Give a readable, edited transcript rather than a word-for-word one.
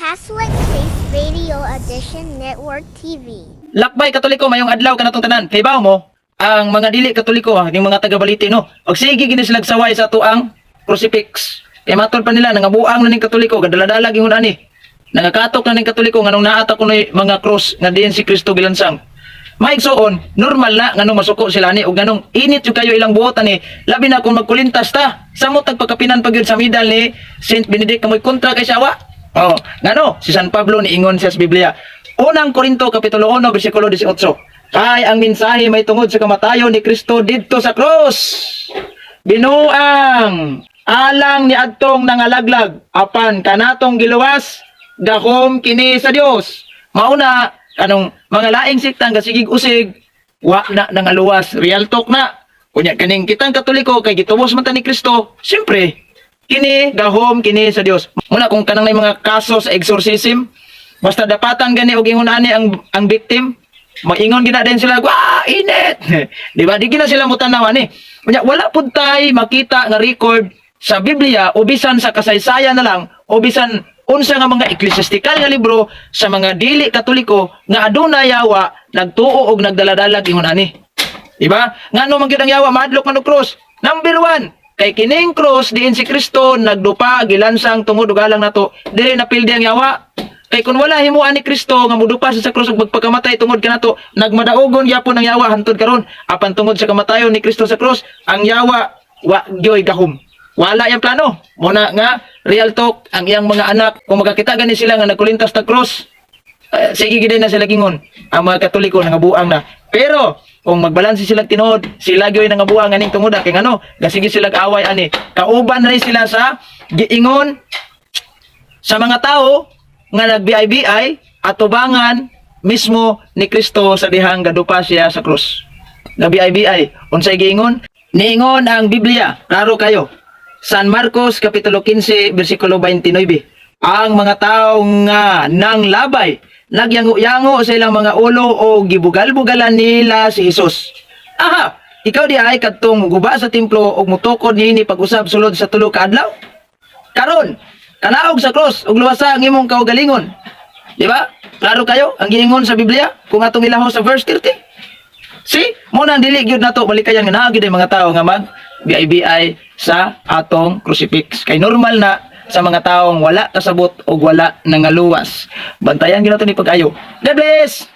Catholic Faith Radio Edition Network TV. Lakbay Katoliko mayong adlaw kanatong tanan. Kay bawo mo ang mga dili Katoliko, ning mga taga-Balite no. Og sige gini sila saway sa tuang crucifix. Kay matod pa nila nangabuang na ning Katoliko, gadala-dala gyud ani. Nangakatok na ning Katoliko nganong naata kunoy mga cross nga diin si Kristo gilansang. Maigsoon, normal na nganong masuko sila ni ug nganong init yung kayo ilang buot ani. Labi na kung magkulintas ta. Samot tagpakapinan pagyud sa medal ni Saint Benedict kamoy kontra kay sawa. Oh, ngano si San Pablo ni ingon siya sa Biblia. Unang Korinto kapitulo 1 bersikulo 18. Kay ang mensahe may tungod sa kamatayon ni Kristo didto sa cross. Binuang alang ni adtong nangalaglag apan kanatong giluwas gahom kini sa Dios. Mauna kanong mga laing sikta nga sigig usig wa na nangaluwas, real talk na. Kunya kaning kitang Katoliko kay gitubos man ta ni Kristo, siyempre kini gahom kini sa Dios. Muna kung kanang may mga kaso sa exorcism, basta dapatan gani og ingon ani ang victim, maingon gina din sila, "Wa, init." Di ba? Di gina sila mutanaw ani. Kunya wala pud tay makita nga record sa Biblia o bisan sa kasaysayan na lang o bisan unsa nga mga eklesiastikal nga libro sa mga dili Katoliko nga adunay yawa nagtuo og nagdala-dala ingon ani. Di ba? Ngano man gyud ang yawa madlok man og cross. Number 1, kay kining cross diin si Kristo nagdupa gilansang tungod og alang nato dili napildi ang yawa. Kay kun wala himuan ni Kristo nga modupa sa cross ug magpakamatay tungod kanato nagmadaogon gyapon ang yawa hantod karon apan tungod sa kamatayon ni Kristo sa cross ang yawa wa gyoy gahom. Wala yang plano. Muna nga, real talk, ang iyang mga anak, kung magkakita gani sila nga nagkulintas na cross, sige gid na sila gingon. Ang mga Katoliko nangabuang na. Pero, kung magbalansi sila tinuod, sila gyoy nangabuang aning tungod kay ngano, gasige sila kaaway ani. Kauban rin sila sa giingon sa mga tao nga nagbiay-biay at tubangan mismo ni Kristo sa dihang gadupa siya sa cross. Nagbiay-biay. Unsay giingon? Niingon ang Biblia, klaro kayo. San Marcos kapitulo 15 bersikulo 29. Ang mga tao nga nang labay nagyango-yango sa ilang mga ulo o gibugal-bugalan nila si Jesus. Aha, ikaw di ay kadtong guba sa templo og mutukod niini pag-usab sulod sa tulo ka adlaw. Karon, kanaog sa cross ug luwasa ang imong kaugalingon. Di ba? Klaro kayo ang giingon sa Biblia kung atong ilahos sa verse 30. See, mo nang dili gyud nato balikayan nga naa gyud ang mga tao nga mag BI sa atong crucifix. Kay normal na sa mga taong wala kasabot o wala nangaluwas. Bantayan gyud nato ni pag-ayo. God bless!